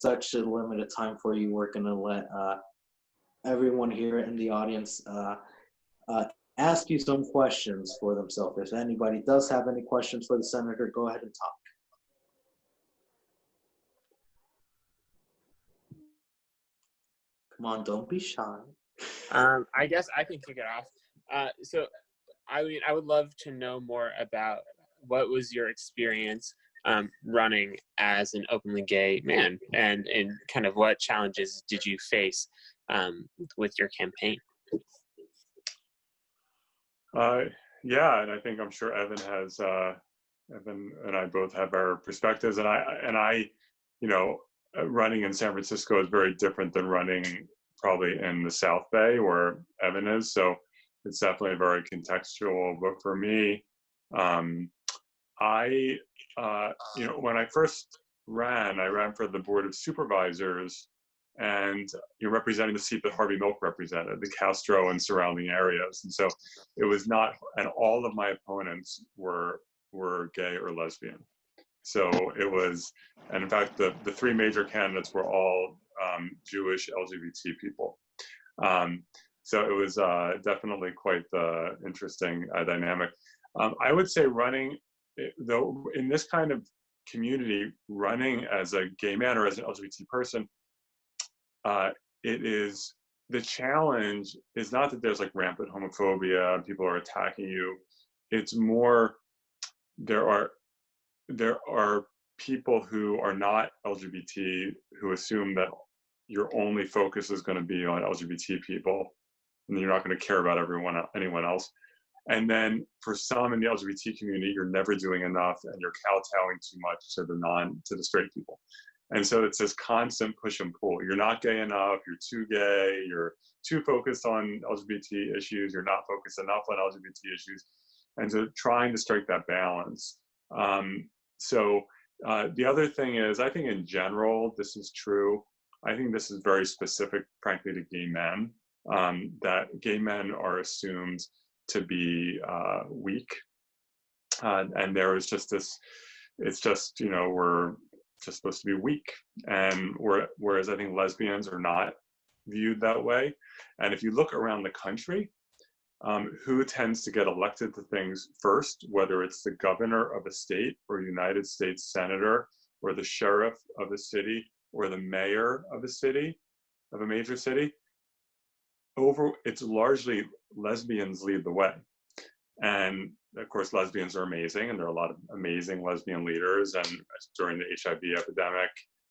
such a limited time for you, we're going to let everyone here in the audience uh, ask you some questions for themselves. If anybody does have any questions for the senator, go ahead and talk. Come on, don't be shy. I guess I can kick it off. So, I mean, I would love to know more about what was your experience running as an openly gay man, and kind of what challenges did you face with your campaign? Yeah, and I think I'm sure Evan and I both have our perspectives, and I, you know, running in San Francisco is very different than running probably in the South Bay where Evan is. So it's definitely very contextual. But for me, you know, when I first ran, I ran for the Board of Supervisors, and you're representing the seat that Harvey Milk represented, the Castro and surrounding areas. And so it was not, and all of my opponents were gay or lesbian. So it was, and in fact, the three major candidates were all Jewish LGBT people. So it was definitely quite the interesting dynamic. I would say running, though, in this kind of community, running as a gay man or as an LGBT person, the challenge is not that there's like rampant homophobia, people are attacking you. It's more, there are people who are not LGBT who assume that your only focus is going to be on LGBT people, and you're not going to care about anyone else. And then for some in the LGBT community, you're never doing enough, and you're kowtowing too much to the straight people. And so it's this constant push and pull. You're not gay enough, you're too gay, you're too focused on LGBT issues, you're not focused enough on LGBT issues. And so trying to strike that balance. The other thing is, I think in general, this is true. I think this is very specific, frankly, to gay men, that gay men are assumed to be weak. And there is just this, it's just, you know, we're just supposed to be weak. And whereas I think lesbians are not viewed that way. And if you look around the country, who tends to get elected to things first, whether it's the governor of a state or United States senator or the sheriff of a city or the mayor of a city, of a major city, it's largely lesbians lead the way. And of course, lesbians are amazing, and there are a lot of amazing lesbian leaders. And during the HIV epidemic,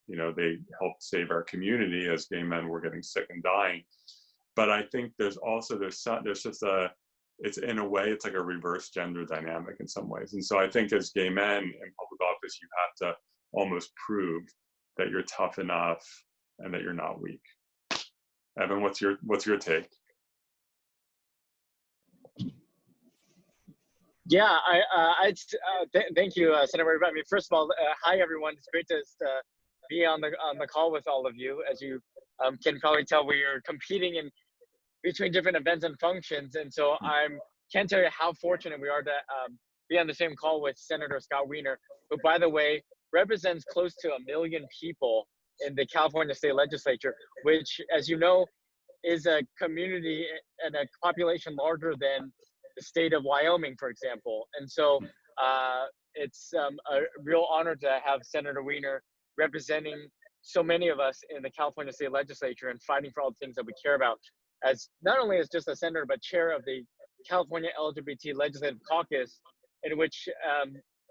you know, they helped save our community as gay men were getting sick and dying. But I think there's just it's in a way, it's like a reverse gender dynamic in some ways. And so I think as gay men in public office, you have to almost prove that you're tough enough and that you're not weak. Evan, what's your take? Yeah, thank you, Senator. I mean, first of all, hi everyone. It's great to be on the call with all of you. As you can probably tell, we are competing in between different events and functions, and so can't tell you how fortunate we are to be on the same call with Senator Scott Wiener, who, by the way, represents close to 1 million people in the California State Legislature, which, as you know, is a community and a population larger than the state of Wyoming, for example. And so it's a real honor to have Senator Wiener representing so many of us in the California State Legislature and fighting for all the things that we care about, as not only as just a senator, but chair of the California LGBT Legislative Caucus, in which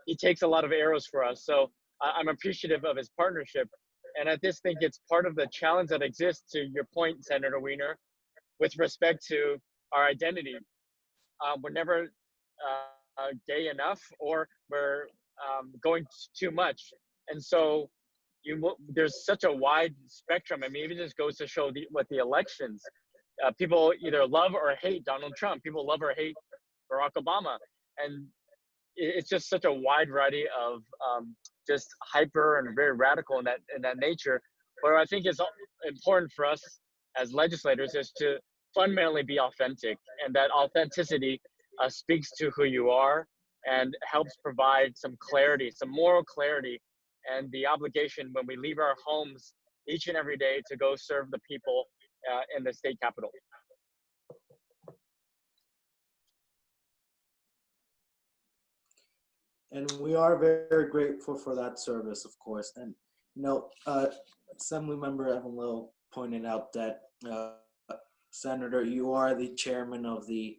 he takes a lot of arrows for us. So I'm appreciative of his partnership. And I just think it's part of the challenge that exists, to your point, Senator Wiener, with respect to our identity. We're never gay enough, or we're going too much. And so there's such a wide spectrum. I mean, it just goes to show what the elections, people either love or hate Donald Trump. People love or hate Barack Obama. And it's just such a wide variety of just hyper and very radical in that nature. What I think is important for us as legislators is to fundamentally be authentic, and that authenticity speaks to who you are and helps provide some clarity, some moral clarity, and the obligation when we leave our homes each and every day to go serve the people in the state capitol. And we are very, very grateful for that service, of course. And, you know, Assemblymember Evan Lowe pointed out that, Senator, you are the chairman of the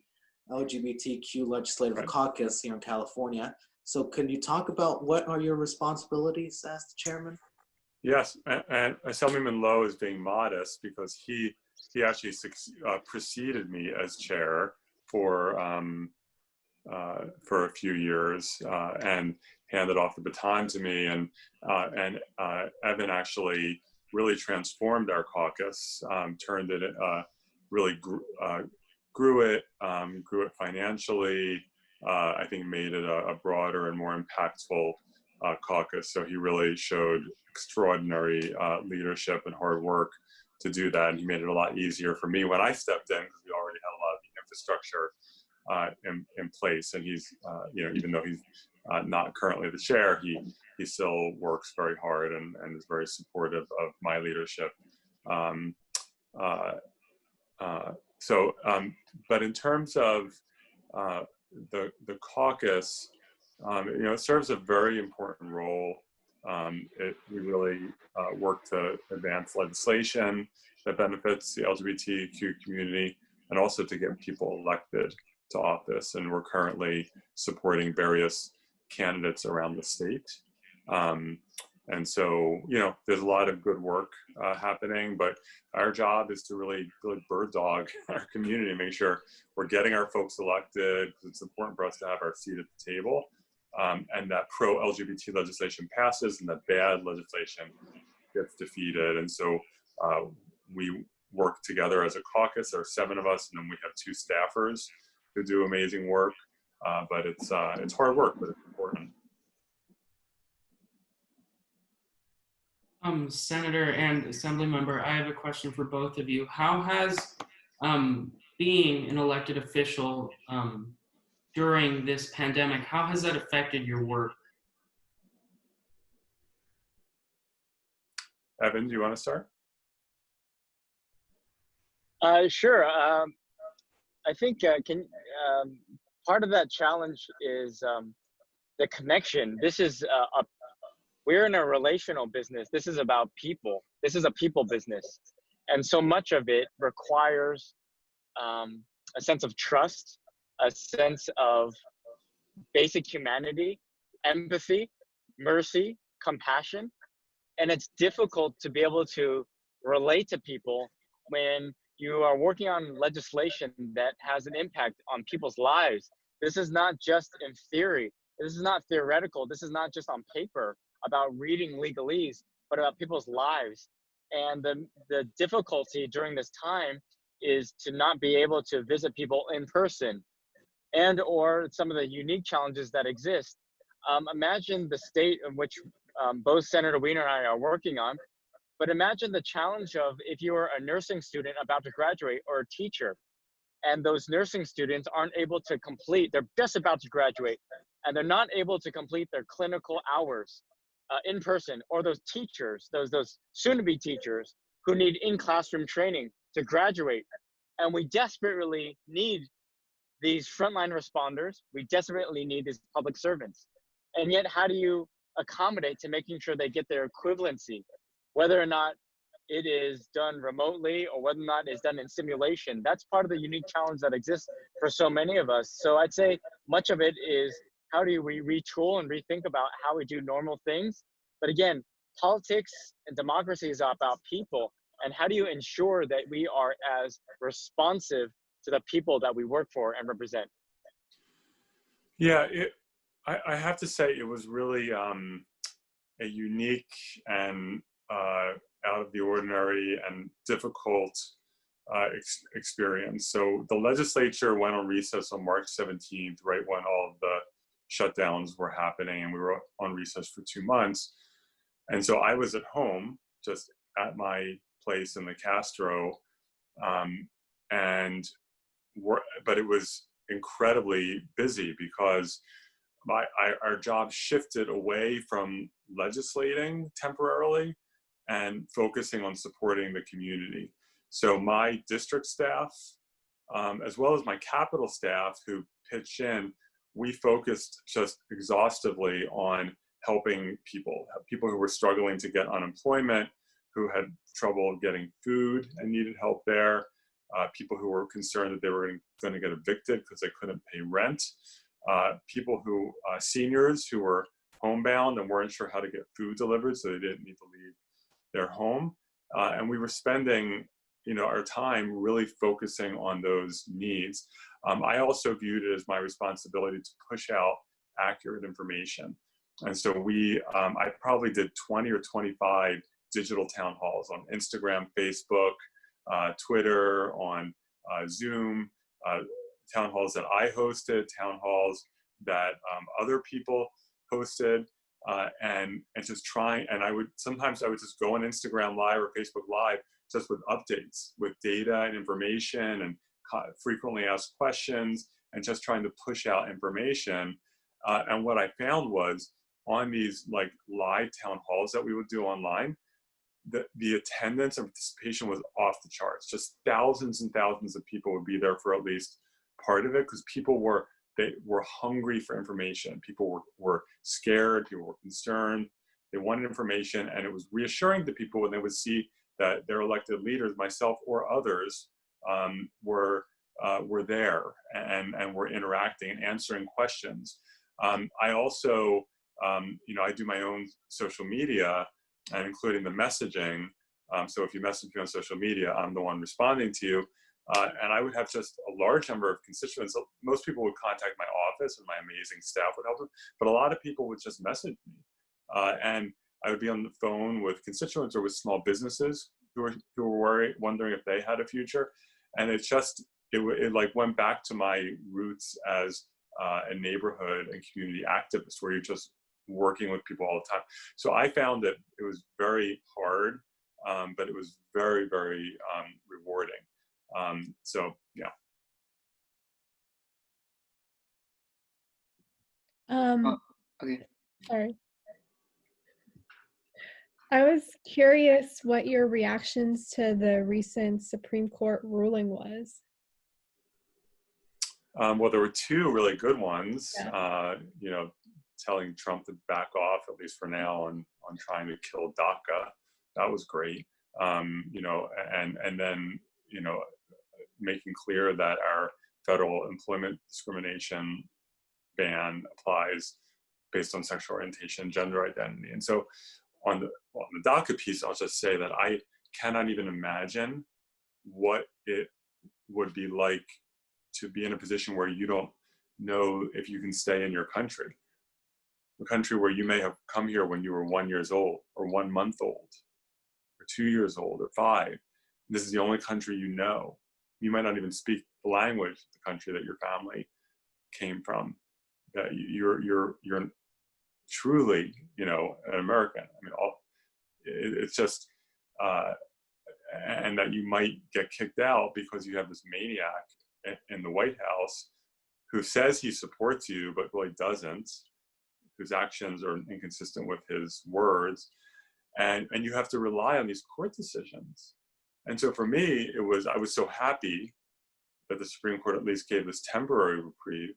LGBTQ Legislative Caucus here in California. So can you talk about what are your responsibilities as the chairman? Yes, and Assemblyman Lowe is being modest because he actually preceded me as chair for a few years and handed off the baton to me. And Evan actually really transformed our caucus, turned it, really grew it financially. I think made it a broader and more impactful caucus. So he really showed extraordinary leadership and hard work to do that. And he made it a lot easier for me when I stepped in because we already had a lot of the infrastructure in place. And he's, you know, even though he's not currently the chair, he still works very hard and is very supportive of my leadership. But in terms of the caucus, you know, it serves a very important role. We really work to advance legislation that benefits the LGBTQ community and also to get people elected to office. And we're currently supporting various candidates around the state. And so, you know, there's a lot of good work happening, but our job is to really bird dog our community and make sure we're getting our folks elected, because it's important for us to have our seat at the table, and that pro-LGBT legislation passes and that bad legislation gets defeated. And so we work together as a caucus. There are 7 of us, and then we have 2 staffers who do amazing work, but it's hard work, but it's important. Senator and Assemblymember, I have a question for both of you. How has being an elected official during this pandemic, how has that affected your work? Evan, do you want to start? Sure. I think part of that challenge is the connection. This is we're in a relational business. This is about people. This is a people business. And so much of it requires a sense of trust, a sense of basic humanity, empathy, mercy, compassion. And it's difficult to be able to relate to people when you are working on legislation that has an impact on people's lives. This is not just in theory. This is not theoretical. This is not just on paper about reading legalese, but about people's lives. And the difficulty during this time is to not be able to visit people in person, and or some of the unique challenges that exist. Imagine the state in which both Senator Wiener and I are working on, but imagine the challenge of if you are a nursing student about to graduate or a teacher, and those nursing students aren't able to complete, they're just about to graduate, and they're not able to complete their clinical hours in person, or those teachers, those soon-to-be teachers who need in-classroom training to graduate. And we desperately need these frontline responders. We desperately need these public servants. And yet, how do you accommodate to making sure they get their equivalency, whether or not it is done remotely or whether or not it's done in simulation? That's part of the unique challenge that exists for so many of us. So I'd say much of it is, how do we retool and rethink about how we do normal things? But again, politics and democracy is about people. And how do you ensure that we are as responsive to the people that we work for and represent? Yeah, I have to say it was really a unique and out of the ordinary and difficult experience. So the legislature went on recess on March 17th, right when all of the shutdowns were happening, and we were on recess for 2 months. And so I was at home, just at my place in the Castro, but it was incredibly busy because our job shifted away from legislating temporarily and focusing on supporting the community. So my district staff, as well as my capital staff who pitched in, we focused just exhaustively on helping people who were struggling to get unemployment, who had trouble getting food and needed help there, people who were concerned that they were going to get evicted because they couldn't pay rent, people who, seniors who were homebound and weren't sure how to get food delivered, so they didn't need to leave their home. And we were spending, our time really focusing on those needs. I also viewed it as my responsibility to push out accurate information. And so I probably did 20 or 25 digital town halls on Instagram, Facebook, Twitter, on Zoom, town halls that I hosted, town halls that other people hosted, and just trying, and sometimes I would just go on Instagram Live or Facebook Live just with updates, with data and information, and frequently asked questions, and just trying to push out information. And what I found was, on these like live town halls that we would do online, the attendance and participation was off the charts. Just thousands and thousands of people would be there for at least part of it, because people were hungry for information. People were scared, people were concerned, they wanted information, and it was reassuring to people when they would see that their elected leaders, myself or others, were there and were interacting and answering questions. I also, I do my own social media, and including the messaging. So if you message me on social media, I'm the one responding to you. And I would have just a large number of constituents. Most people would contact my office, and my amazing staff would help them, but a lot of people would just message me. And I would be on the phone with constituents or with small businesses who were wondering if they had a future. And it like went back to my roots as a neighborhood and community activist, where you're just working with people all the time. So I found that it was very hard, but it was very, very rewarding. So yeah. Okay. Sorry. I was curious what your reactions to the recent Supreme Court ruling was. Well, there were two really good ones. Yeah. Telling Trump to back off, at least for now, on trying to kill DACA. That was great. And then making clear that our federal employment discrimination ban applies based on sexual orientation, gender identity. And so on the DACA piece, I'll just say that I cannot even imagine what it would be like to be in a position where you don't know if you can stay in your country. A country where you may have come here when you were 1 year old, or 1 month old, or 2 years old, or 5. This is the only country you know. You might not even speak the language of the country that your family came from. That you're truly, an American. I mean, it's just, and that you might get kicked out because you have this maniac in the White House who says he supports you, but really doesn't, whose actions are inconsistent with his words, and you have to rely on these court decisions. And so for me, I was so happy that the Supreme Court at least gave this temporary reprieve.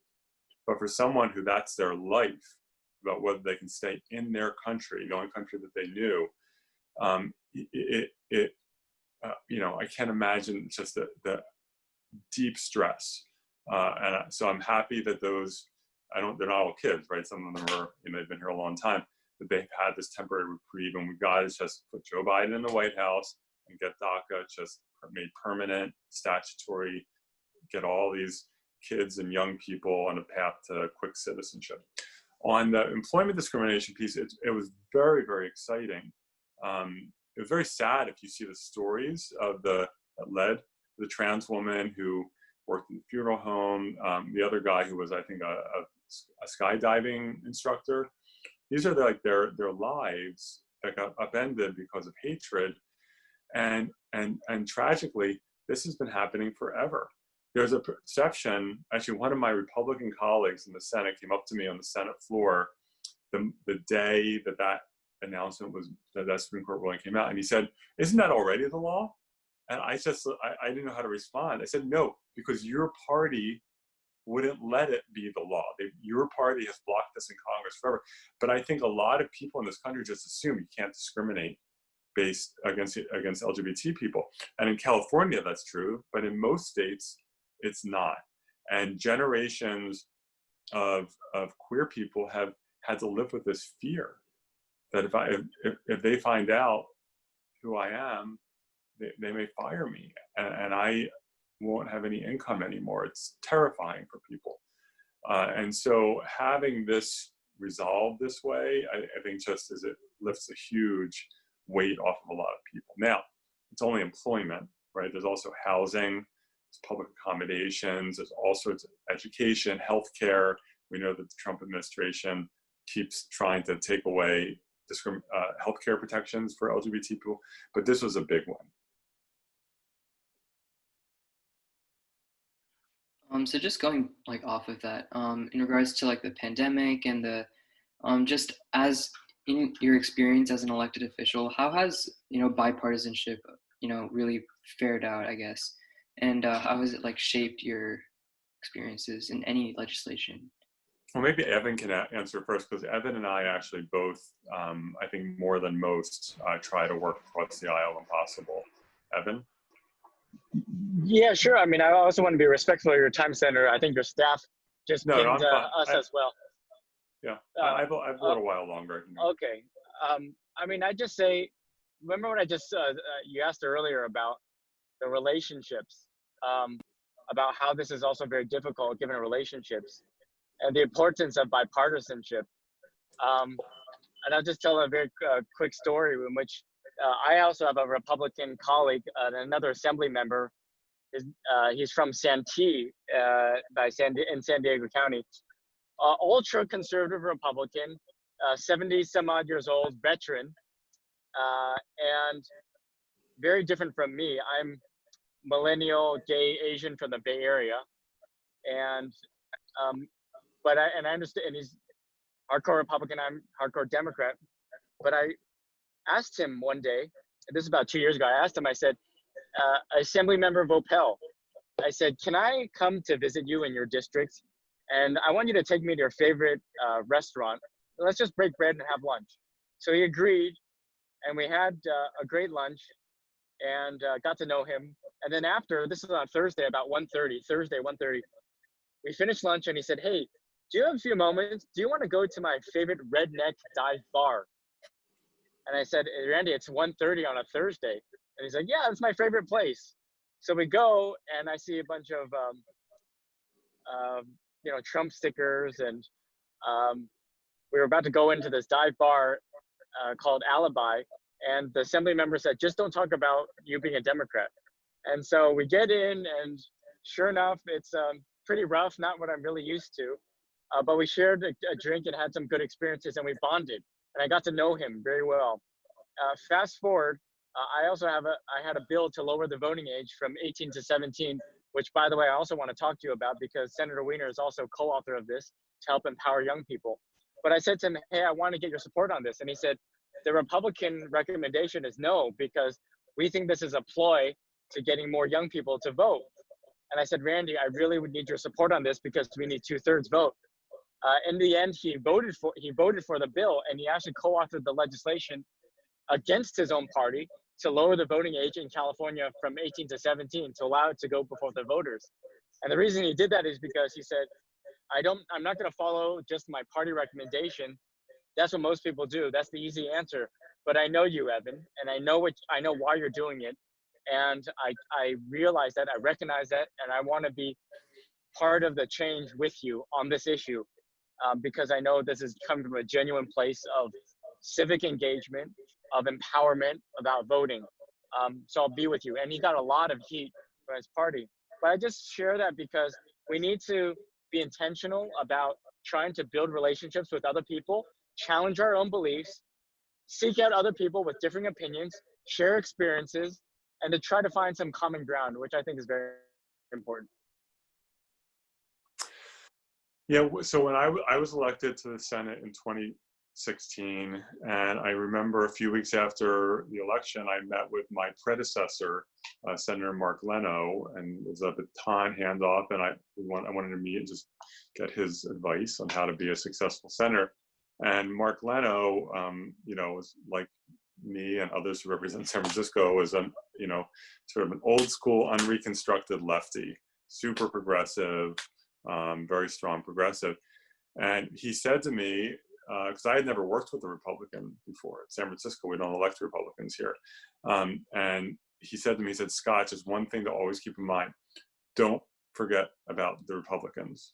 But for someone who that's their life, about whether they can stay in their country, the only country that they knew, I can't imagine just the deep stress. So I'm happy that they're not all kids, right? Some of them are, they've been here a long time, but they've had this temporary reprieve, and we got to just put Joe Biden in the White House and get DACA just made permanent, statutory, get all these kids and young people on a path to quick citizenship. On the employment discrimination piece, it was very, very exciting. It was very sad if you see the stories that led the trans woman who worked in the funeral home, the other guy who was, I think, a skydiving instructor. These are their lives that got upended because of hatred, and tragically, this has been happening forever. There's a perception. Actually, one of my Republican colleagues in the Senate came up to me on the Senate floor the day that announcement was that Supreme Court ruling came out, and he said, "Isn't that already the law?" And I didn't know how to respond. I said, "No, because your party wouldn't let it be the law. Your party has blocked this in Congress forever." But I think a lot of people in this country just assume you can't discriminate based against LGBT people. And in California, that's true, but in most states, it's not. And generations of queer people have had to live with this fear that if they find out who I am, they may fire me, and I won't have any income anymore. It's terrifying for people. And so having this resolved this way, I think just as it lifts a huge weight off of a lot of people. Now, it's only employment, right? There's also housing, there's public accommodations, there's all sorts of education, healthcare. We know that the Trump administration keeps trying to take away healthcare protections for LGBT people, but this was a big one. So just going like off of that, in regards to like the pandemic and the, just as in your experience as an elected official, how has, bipartisanship, really fared out, I guess, and how has it like shaped your experiences in any legislation? Well, maybe Evan can answer first, because Evan and I actually both, I think more than most, try to work across the aisle when possible. Evan? Yeah, sure. I mean, I also want to be respectful of your time, Senator. I think your staff just pinged us as well. Yeah, I have a little while longer. Okay. I mean, I just say, remember what I just, you asked earlier about the relationships, about how this is also very difficult given relationships and the importance of bipartisanship. And I'll just tell a very quick story in which I also have a Republican colleague, another assembly member. He's from Santee, in San Diego County. Ultra conservative Republican, 70 some odd years old, veteran, and very different from me. I'm millennial, gay, Asian from the Bay Area, and but I understand, and he's hardcore Republican, I'm hardcore Democrat. But I asked him one day, this is about 2 years ago, I asked him, I said, Assembly Member Vopel, I said, can I come to visit you in your district? And I want you to take me to your favorite restaurant. Let's just break bread and have lunch. So he agreed, and we had a great lunch and got to know him. And then after, this is on Thursday, about 1:30, we finished lunch and he said, hey, do you have a few moments? Do you want to go to my favorite redneck dive bar? And I said, hey, Randy, it's 1:30 on a Thursday. And he's like, yeah, it's my favorite place. So we go, and I see a bunch of, Trump stickers, and we were about to go into this dive bar called Alibi, and the assembly member said, just don't talk about you being a Democrat. And so we get in, and sure enough, it's pretty rough, not what I'm really used to, but we shared a drink and had some good experiences, and we bonded, and I got to know him very well. Fast forward, I had a bill to lower the voting age from 18 to 17, which, by the way, I also want to talk to you about, because Senator Wiener is also co-author of this to help empower young people. But I said to him, hey, I want to get your support on this. And he said, the Republican recommendation is no, because we think this is a ploy to getting more young people to vote. And I said, Randy, I really would need your support on this, because we need 2/3 vote. In the end, he voted for the bill, and he actually co-authored the legislation against his own party to lower the voting age in California from 18 to 17 to allow it to go before the voters. And the reason he did that is because he said, I'm not going to follow just my party recommendation. That's what most people do. That's the easy answer. But I know you, Evan, and I know why you're doing it. And I realize that, I recognize that, and I want to be part of the change with you on this issue, because I know this is coming from a genuine place of civic engagement, of empowerment about voting. So I'll be with you. And he got a lot of heat from his party. But I just share that because we need to be intentional about trying to build relationships with other people, challenge our own beliefs, seek out other people with differing opinions, share experiences, and to try to find some common ground, which I think is very important. Yeah, so when I was elected to the Senate in 16. And I remember a few weeks after the election, I met with my predecessor, Senator Mark Leno, and it was a baton handoff, and I wanted to meet and just get his advice on how to be a successful senator. And Mark Leno, was like me and others who represent San Francisco, was sort of an old school, unreconstructed lefty, super progressive, very strong progressive. And he said to me, because I had never worked with a Republican before. In San Francisco, we don't elect Republicans here. And he said to me, he said, Scott, just one thing to always keep in mind, don't forget about the Republicans,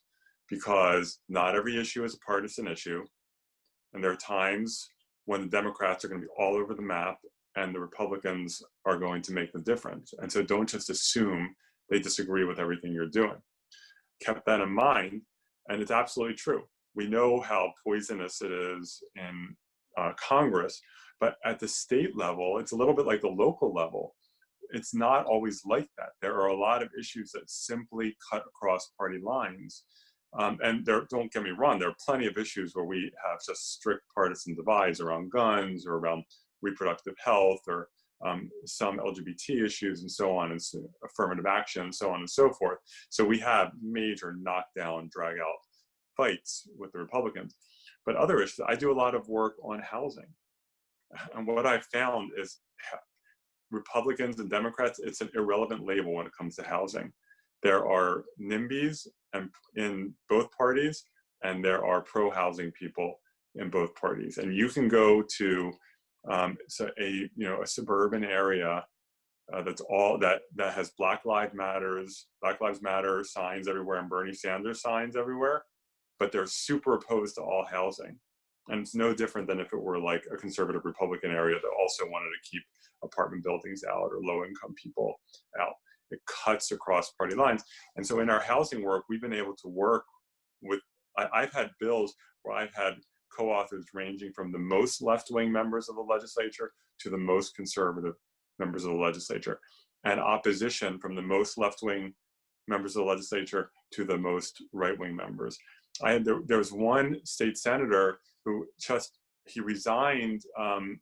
because not every issue is a partisan issue. And there are times when the Democrats are going to be all over the map and the Republicans are going to make the difference. And so don't just assume they disagree with everything you're doing. Kept that in mind, and it's absolutely true. We know how poisonous it is in Congress, but at the state level, it's a little bit like the local level. It's not always like that. There are a lot of issues that simply cut across party lines. And don't get me wrong, there are plenty of issues where we have just strict partisan divides around guns or around reproductive health or some LGBT issues and so on, and affirmative action and so on and so forth. So we have major knockdown, drag out fights with the Republicans. But other issues, I do a lot of work on housing. And what I found is Republicans and Democrats, it's an irrelevant label when it comes to housing. There are NIMBYs in both parties, and there are pro-housing people in both parties. And you can go to a suburban area that's all that has Black Lives Matter signs everywhere and Bernie Sanders signs everywhere, but they're super opposed to all housing. And it's no different than if it were like a conservative Republican area that also wanted to keep apartment buildings out or low-income people out. It cuts across party lines. And so in our housing work, we've been able to work with, I've had bills where I've had co-authors ranging from the most left-wing members of the legislature to the most conservative members of the legislature, and opposition from the most left-wing members of the legislature to the most right-wing members. There was one state senator who he resigned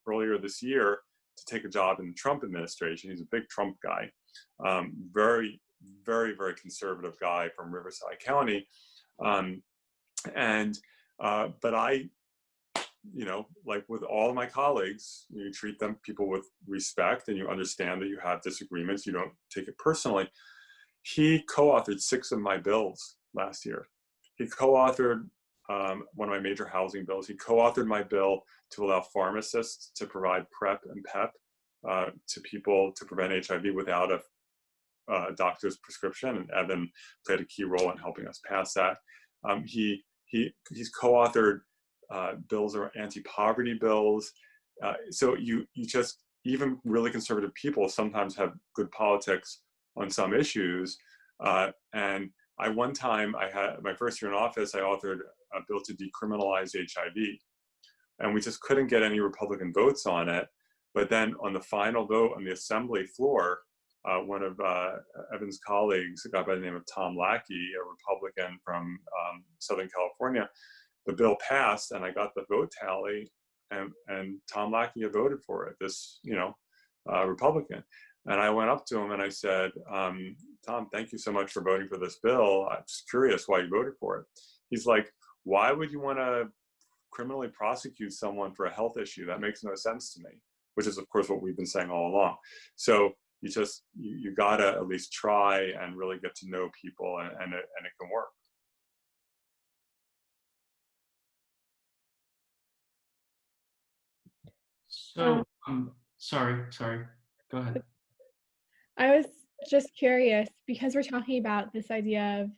earlier this year to take a job in the Trump administration. He's a big Trump guy, very, very, very conservative guy from Riverside County. But I, like with all of my colleagues, you treat people with respect and you understand that you have disagreements. You don't take it personally. He co-authored 6 of my bills last year. He co-authored one of my major housing bills. He co-authored my bill to allow pharmacists to provide PrEP and PEP to people to prevent HIV without a doctor's prescription, and Evan played a key role in helping us pass that. He's co-authored bills or anti-poverty bills. So you just, even really conservative people sometimes have good politics on some issues. And one time I had my first year in office, I authored a bill to decriminalize HIV, and we just couldn't get any Republican votes on it. But then on the final vote on the assembly floor, one of Evan's colleagues, a guy by the name of Tom Lackey, a Republican from Southern California, the bill passed, and I got the vote tally, and Tom Lackey had voted for it, this Republican. And I went up to him and I said, Tom, thank you so much for voting for this bill. I'm just curious why you voted for it. He's like, why would you want to criminally prosecute someone for a health issue? That makes no sense to me, which is, of course, what we've been saying all along. So you gotta at least try and really get to know people, and it can work. So, sorry, go ahead. I was just curious, because we're talking about this idea of,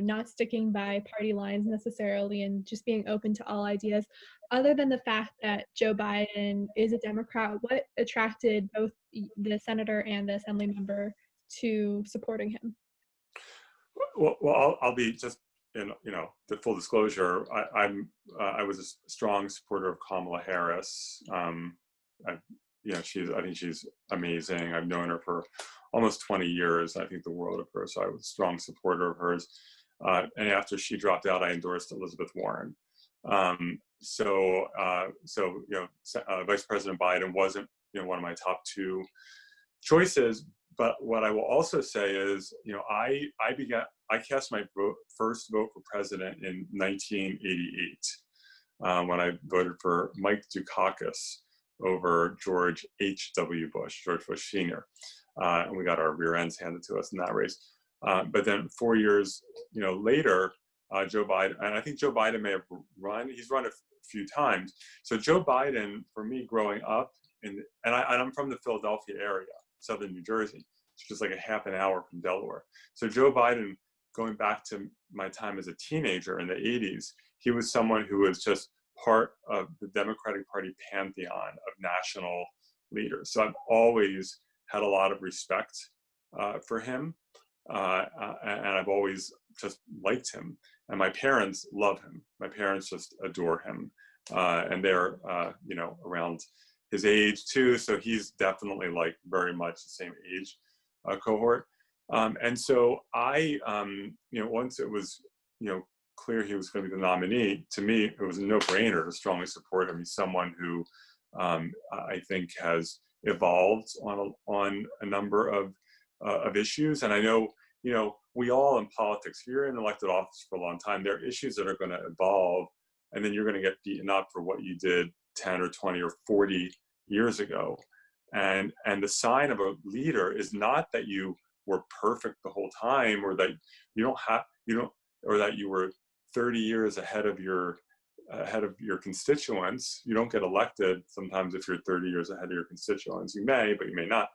not sticking by party lines necessarily and just being open to all ideas. Other than the fact that Joe Biden is a Democrat, what attracted both the senator and the assembly member to supporting him? Well, I'll be just the full disclosure. I was a strong supporter of Kamala Harris. I think she's amazing. I've known her for almost 20 years. I think the world of her, so I was a strong supporter of hers. And after she dropped out, I endorsed Elizabeth Warren. Vice President Biden wasn't one of my top two choices. But what I will also say is, I cast my first vote for president in 1988 when I voted for Mike Dukakis over George Bush Sr. And we got our rear ends handed to us in that race. But then 4 years, later, Joe Biden, and I think Joe Biden may have run. He's run a few times. So Joe Biden, for me, growing up, and I'm from the Philadelphia area, southern New Jersey, it's just like a half an hour from Delaware. So Joe Biden, going back to my time as a teenager in the 80s, he was someone who was just part of the Democratic Party pantheon of national leaders. So I've always had a lot of respect for him, and I've always just liked him. And my parents love him. My parents just adore him, and they're around his age too. So he's definitely like very much the same age cohort. And so I, once it was clear he was going to be the nominee, to me it was a no-brainer to strongly support him. He's someone who I think has evolved on a number of issues, and I know we all in politics, if you're in elected office for a long time, there are issues that are going to evolve, and then you're going to get beaten up for what you did 10 or 20 or 40 years ago. And the sign of a leader is not that you were perfect the whole time, or that or that you were 30 years ahead of your constituents. You don't get elected sometimes if you're 30 years ahead of your constituents. You may, but you may not.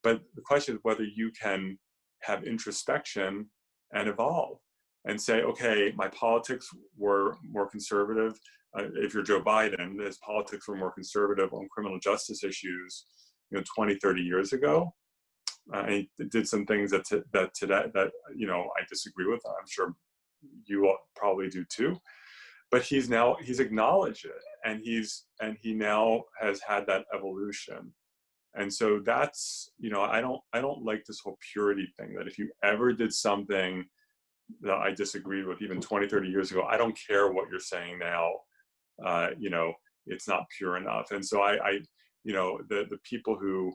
But the question is whether you can have introspection and evolve and say, okay, my politics were more conservative. If you're Joe Biden, his politics were more conservative on criminal justice issues, 20, 30 years ago. And he did some things that today that I disagree with. I'm sure you all probably do too. But he's acknowledged it, and he now has had that evolution. And so that's, I don't like this whole purity thing, that if you ever did something that I disagreed with even 20, 30 years ago, I don't care what you're saying now, it's not pure enough. And so the people who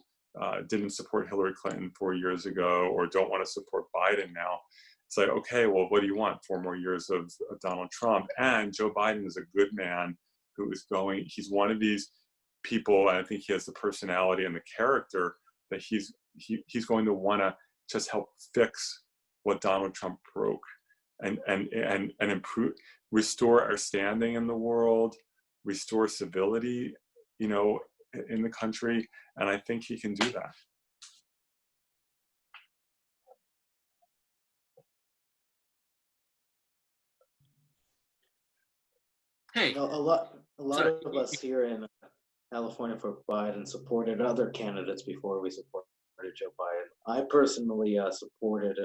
didn't support Hillary Clinton 4 years ago, or don't want to support Biden now, it's like, okay, well, what do you want? 4 more years of Donald Trump? And Joe Biden is a good man who is he's one of these people, and I think he has the personality and the character that he's going to want to just help fix what Donald Trump broke, and improve, restore our standing in the world, restore civility, in the country, and I think he can do that. Hey, A lot of us here in California for Biden supported other candidates before we supported Joe Biden. I personally supported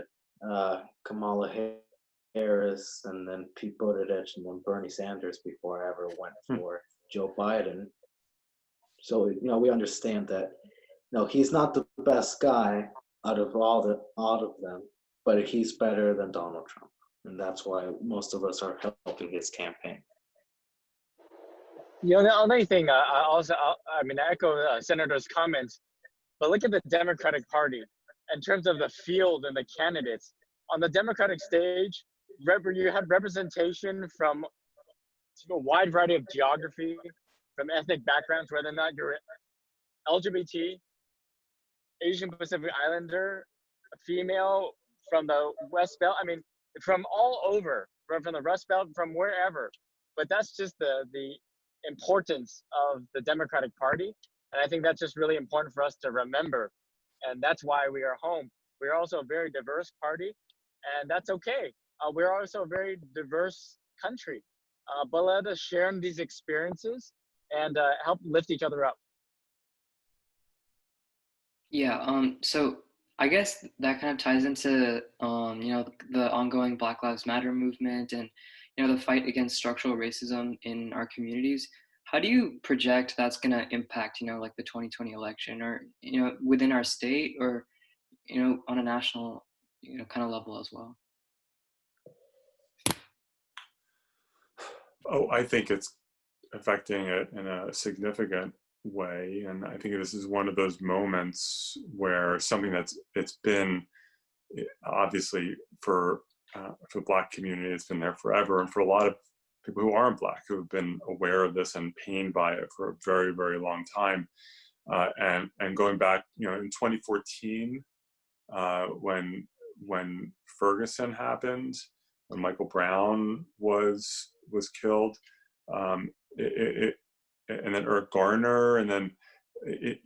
Kamala Harris, and then Pete Buttigieg, and then Bernie Sanders before I ever went for Joe Biden. So we understand that he's not the best guy out of them, but he's better than Donald Trump, and that's why most of us are helping his campaign. The only thing, I echo Senator's comments, but look at the Democratic Party in terms of the field and the candidates. On the Democratic stage, you had representation from a wide variety of geography, from ethnic backgrounds, whether or not you're LGBT, Asian Pacific Islander, a female from the West Belt. I mean, from all over, from the Rust Belt, from wherever. But that's just the importance of the Democratic Party. And I think that's just really important for us to remember. And that's why we are home. We're also a very diverse party, and that's okay. We're also a very diverse country. But let us share in these experiences and help lift each other up. Yeah, so I guess that kind of ties into, the ongoing Black Lives Matter movement and, the fight against structural racism in our communities. How do you project that's going to impact, like the 2020 election, or, within our state, or, on a national, kind of level as well? Oh, I think it's affecting it in a significant way, and I think this is one of those moments where something it's been obviously for the Black community, it's been there forever, and for a lot of people who aren't Black who have been aware of this and pained by it for a very, very long time. And going back, in 2014, when Ferguson happened, when Michael Brown was killed, and then Eric Garner, and then in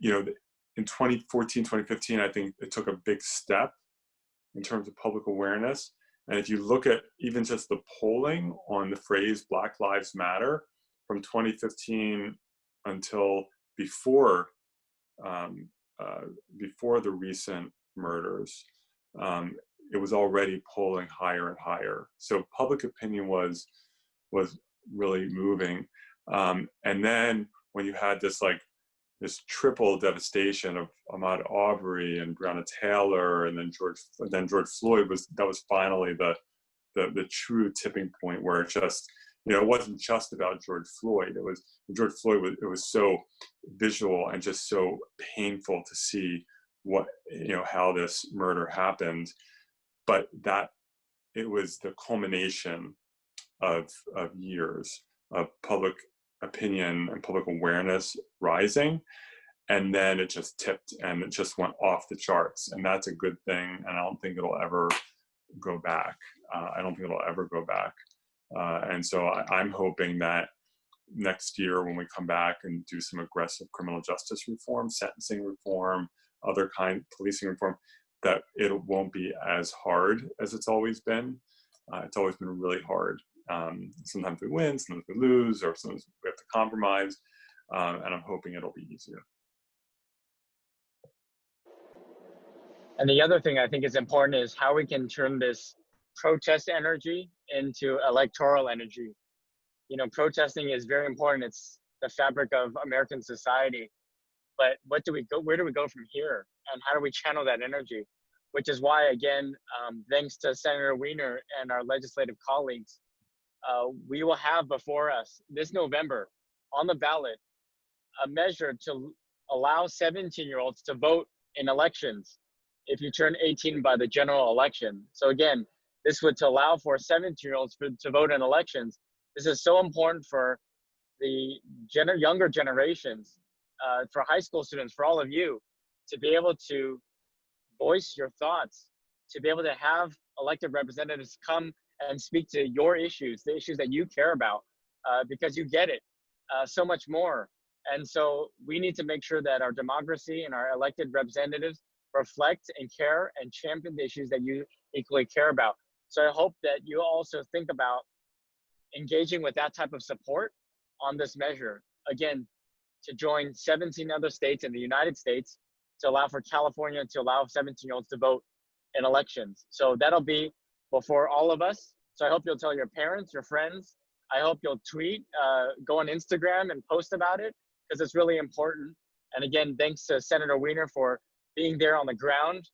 2014, 2015, I think it took a big step in terms of public awareness. And if you look at even just the polling on the phrase Black Lives Matter from 2015 until before the recent murders, it was already polling higher and higher. So public opinion was really moving. And then when you had this triple devastation of Ahmaud Arbery and Breonna Taylor, and then George Floyd, that was finally the true tipping point where it just, it wasn't just about George Floyd. It was so visual and just so painful to see how this murder happened, but that it was the culmination of years of public opinion and public awareness rising, and then it just tipped and it just went off the charts, and that's a good thing, and I don't think it'll ever go back. And so I'm hoping that next year when we come back and do some aggressive criminal justice reform, sentencing reform, other kind policing reform, that it won't be as hard as it's always been. It's always been really hard. Sometimes we win, sometimes we lose, or sometimes we have to compromise, and I'm hoping it'll be easier. And the other thing I think is important is how we can turn this protest energy into electoral energy. Protesting is very important. It's the fabric of American society. But where do we go from here? And how do we channel that energy? Which is why, again, thanks to Senator Wiener and our legislative colleagues, we will have before us this November on the ballot a measure to allow 17-year-olds to vote in elections if you turn 18 by the general election. So again, this would to allow for 17-year-olds to vote in elections. This is so important for the younger generations, for high school students, for all of you, to be able to voice your thoughts, to be able to have elected representatives come and speak to your issues, the issues that you care about, because you get it so much more. And so we need to make sure that our democracy and our elected representatives reflect and care and champion the issues that you equally care about. So I hope that you also think about engaging with that type of support on this measure. Again, to join 17 other states in the United States to allow for California to allow 17-year-olds to vote in elections. So that'll be before all of us. So I hope you'll tell your parents, your friends. I hope you'll tweet, go on Instagram and post about it, because it's really important. And again, thanks to Senator Wiener for being there on the ground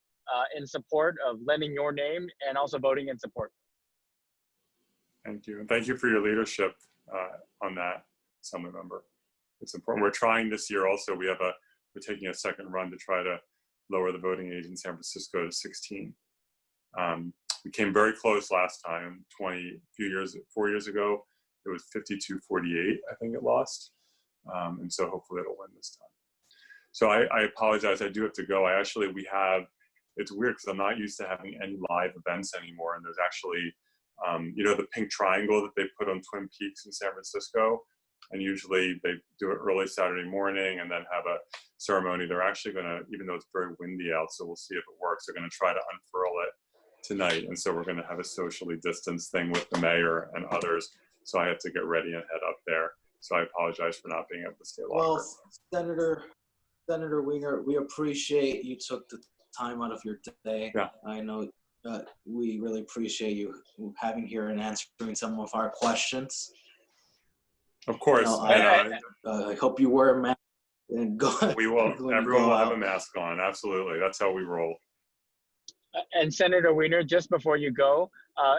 in support of lending your name and also voting in support. Thank you. And thank you for your leadership on that, Assemblymember. It's important. We're trying this year also, we're taking a second run to try to lower the voting age in San Francisco to 16. We came very close last time, 4 years ago. It was 52-48, I think it lost. And so hopefully it'll win this time. So I apologize, I do have to go. It's weird because I'm not used to having any live events anymore. And there's actually, the pink triangle that they put on Twin Peaks in San Francisco. And usually they do it early Saturday morning and then have a ceremony. They're actually gonna, even though it's very windy out, so we'll see if it works, they're gonna try to unfurl it tonight. And so we're gonna have a socially distanced thing with the mayor and others. So I have to get ready and head up there. So I apologize for not being able to stay longer. Well, Senator Wiener, we appreciate you took the time out of your day. Yeah. I know we really appreciate you having here and answering some of our questions. Of course. I hope you wear a mask and go. We will. Everyone will have a mask on. Absolutely. That's how we roll. And Senator Wiener, just before you go,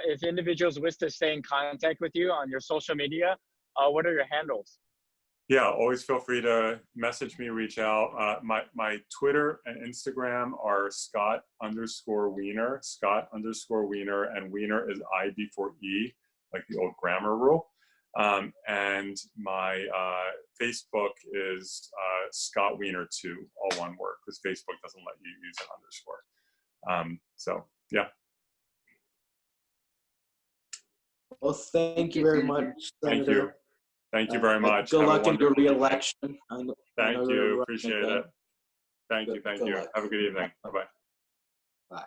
if individuals wish to stay in contact with you on your social media, What are your handles? Yeah, always feel free to message me, reach out. My Twitter and Instagram are Scott_Wiener, Scott_Wiener, and Wiener is I before E, like the old grammar rule. And my Facebook is Scott Wiener 2, all one word, because Facebook doesn't let you use an underscore. So yeah. Well, thank you very much, Thank Senator. you. Thank you very much. Good Have luck in your re-election. Thank you. Appreciate it. Thank you. Good Have a good evening. Bye-bye. Bye.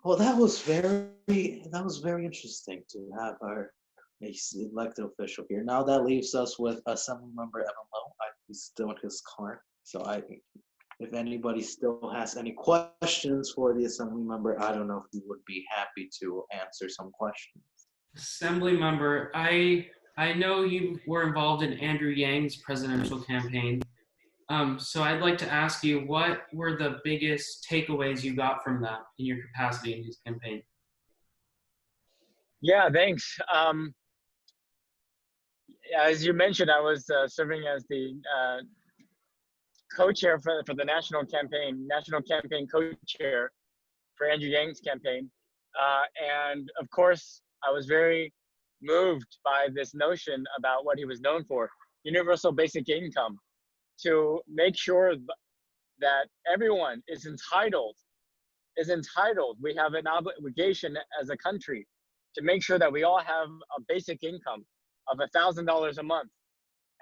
Well, that was very interesting to have our elected official here. Now that leaves us with Assemblymember Evan Lowe. He's still in his car, so if anybody still has any questions for the Assemblymember, I don't know if he would be happy to answer some questions. Assemblymember, I know you were involved in Andrew Yang's presidential campaign. So I'd like to ask you, what were the biggest takeaways you got from that in your capacity in his campaign? Yeah, thanks. As you mentioned, I was serving as the co-chair for the national campaign co-chair for Andrew Yang's campaign. And of course, I was very moved by this notion about what he was known for, universal basic income, to make sure that everyone is entitled. We have an obligation as a country to make sure that we all have a basic income of $1,000 a month.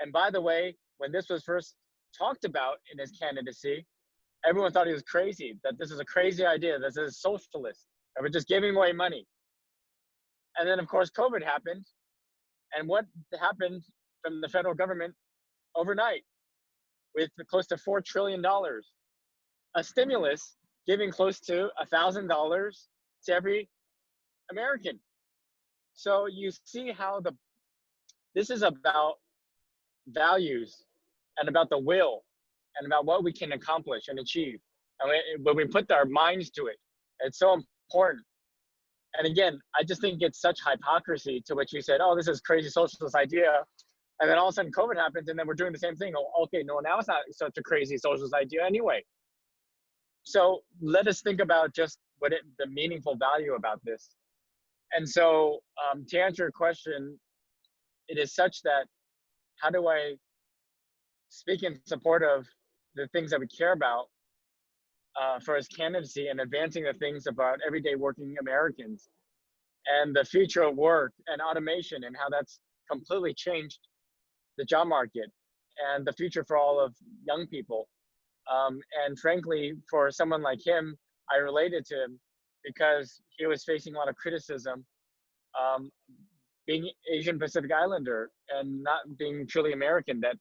And by the way, when this was first talked about in his candidacy, everyone thought he was crazy, that this is a crazy idea, this is socialist, that we're just giving away money. And then of course, COVID happened. And what happened from the federal government overnight with close to $4 trillion, a stimulus giving close to $1,000 to every American. So you see how this is about values and about the will and about what we can accomplish and achieve. And when we put our minds to it, it's so important. And again, I just think it's such hypocrisy to what you said, oh, this is crazy socialist idea. And then all of a sudden COVID happens and then we're doing the same thing. Oh, okay, no, now it's not such a crazy socialist idea anyway. So let us think about just the meaningful value about this. And so to answer your question, it is such that how do I speak in support of the things that we care about for his candidacy and advancing the things about everyday working Americans and the future of work and automation and how that's completely changed the job market and the future for all of young people. And frankly, for someone like him, I related to him because he was facing a lot of criticism being Asian Pacific Islander and not being truly American, that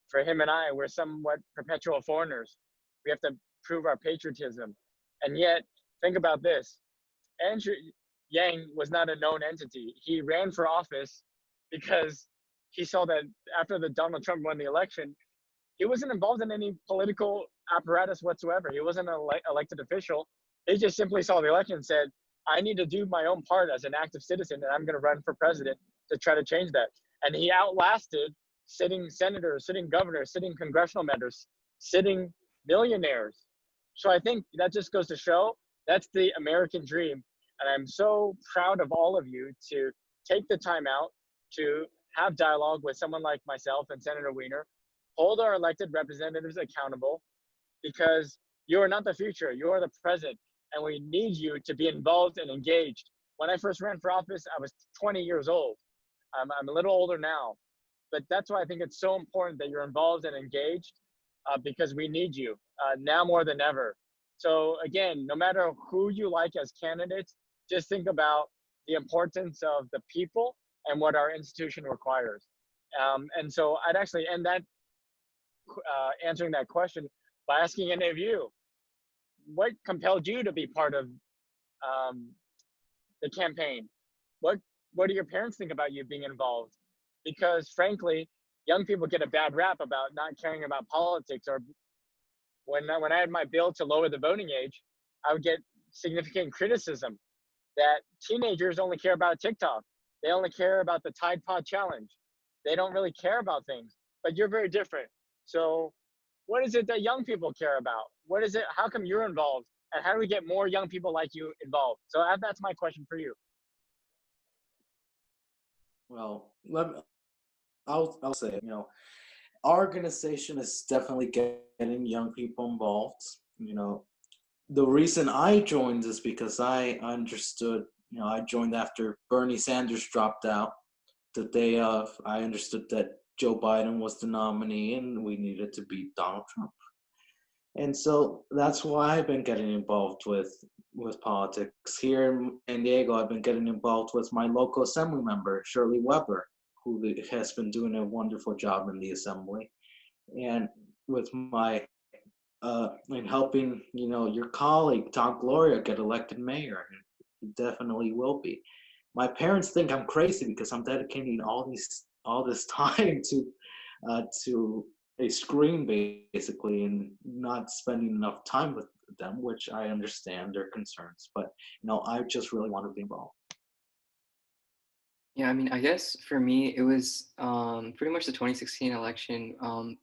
for him and I, we're somewhat perpetual foreigners. We have to prove our patriotism. And yet, think about this. Andrew Yang was not a known entity. He ran for office because he saw that after Donald Trump won the election, he wasn't involved in any political apparatus whatsoever. He wasn't an elected official. He just simply saw the election and said, I need to do my own part as an active citizen, and I'm going to run for president to try to change that. And he outlasted sitting senators, sitting governors, sitting congressional members, sitting millionaires. So I think that just goes to show that's the American dream. And I'm so proud of all of you to take the time out to have dialogue with someone like myself and Senator Wiener, hold our elected representatives accountable, because you are not the future, you are the present, and we need you to be involved and engaged. When I first ran for office, I was 20 years old. I'm a little older now, but that's why I think it's so important that you're involved and engaged because we need you now more than ever. So again, no matter who you like as candidates, just think about the importance of the people and what our institution requires. And so I'd actually end that answering that question by asking any of you, what compelled you to be part of the campaign? What do your parents think about you being involved? Because frankly, young people get a bad rap about not caring about politics. Or when I had my bill to lower the voting age, I would get significant criticism that teenagers only care about TikTok. They only care about the Tide Pod Challenge. They don't really care about things, but you're very different. So what is it that young people care about? What is it? How come you're involved? And how do we get more young people like you involved? So that's my question for you. Well, I'll say, our organization is definitely getting young people involved. The reason I joined is because I understood, I joined after Bernie Sanders dropped out. The day of, I understood that Joe Biden was the nominee and we needed to beat Donald Trump. And so that's why I've been getting involved with politics. Here in San Diego, I've been getting involved with my local assembly member, Shirley Weber, who has been doing a wonderful job in the assembly. And with my, and helping, your colleague, Tom Gloria, get elected mayor. He definitely will be. My parents think I'm crazy because I'm dedicating all this time to a screen basically and not spending enough time with them, which I understand their concerns. But I just really want to be involved. Yeah, I mean, I guess for me, it was pretty much the 2016 election.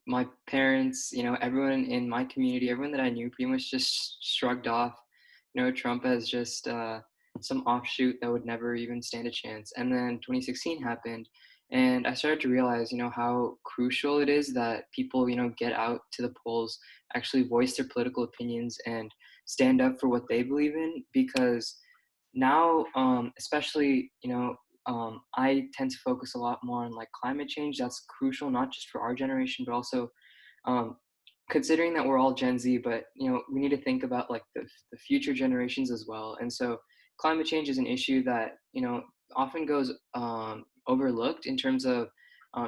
My parents, everyone in my community, everyone that I knew pretty much just shrugged off, Trump as just some offshoot that would never even stand a chance. And then 2016 happened, and I started to realize, how crucial it is that people, get out to the polls, actually voice their political opinions and stand up for what they believe in. Because now, especially, I tend to focus a lot more on like climate change. That's crucial, not just for our generation, but also considering that we're all Gen Z, but we need to think about like the future generations as well. And so climate change is an issue that often goes overlooked in terms of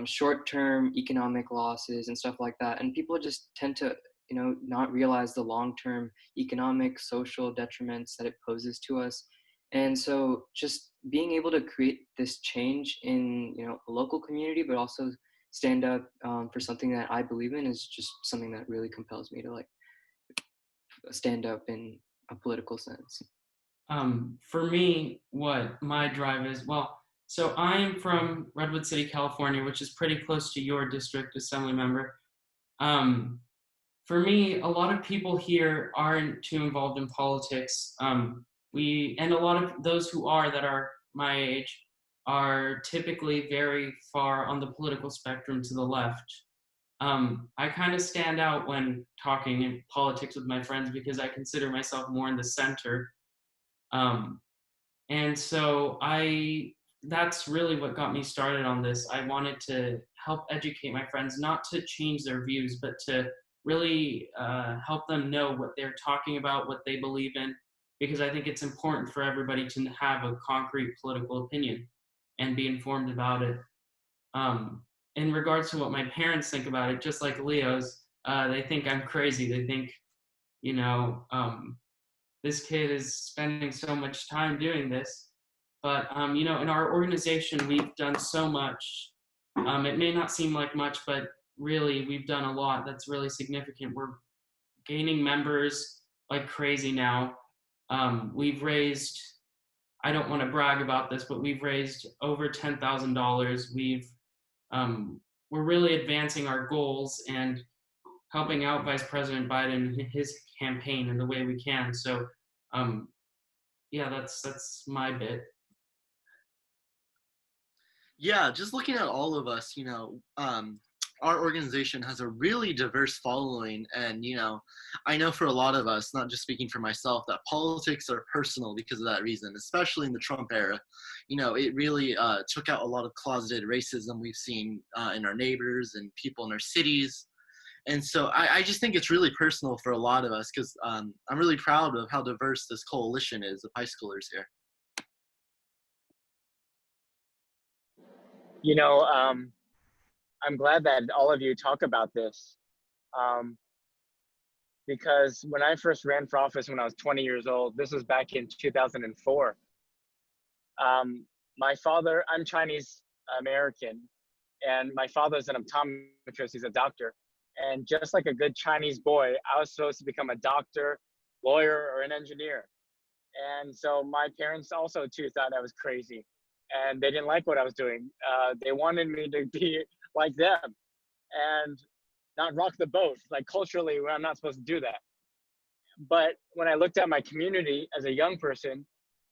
short-term economic losses and stuff like that. And people just tend to not realize the long-term economic, social detriments that it poses to us. And so just being able to create this change in a local community, but also stand up for something that I believe in is just something that really compels me to like stand up in a political sense. For me, what my drive is, well, so I'm from Redwood City, California, which is pretty close to your district, assembly member. For me, a lot of people here aren't too involved in politics. And a lot of those who are that are my age are typically very far on the political spectrum to the left. I kind of stand out when talking in politics with my friends because I consider myself more in the center. And so that's really what got me started on this. I wanted to help educate my friends, not to change their views, but to really help them know what they're talking about, what they believe in, because I think it's important for everybody to have a concrete political opinion and be informed about it. In regards to what my parents think about it, just like Leo's, they think I'm crazy. They think, this kid is spending so much time doing this. But, in our organization, we've done so much. It may not seem like much, but really we've done a lot that's really significant. We're gaining members like crazy now. We've raised, I don't want to brag about this, but we've raised over $10,000. We're really advancing our goals and helping out Vice President Biden in his campaign in the way we can. So, yeah, that's my bit. Yeah, just looking at all of us, our organization has a really diverse following. And, I know for a lot of us, not just speaking for myself, that politics are personal because of that reason, especially in the Trump era. It really took out a lot of closeted racism we've seen in our neighbors and people in our cities. And so I just think it's really personal for a lot of us because I'm really proud of how diverse this coalition is of high schoolers here. I'm glad that all of you talk about this because when I first ran for office when I was 20 years old, this was back in 2004. My father, I'm Chinese American, and my father's an optometrist, he's a doctor. And just like a good Chinese boy, I was supposed to become a doctor, lawyer, or an engineer. And so my parents also too thought I was crazy. and they didn't like what I was doing. They wanted me to be like them and not rock the boat. Like culturally, I'm not supposed to do that. But when I looked at my community as a young person,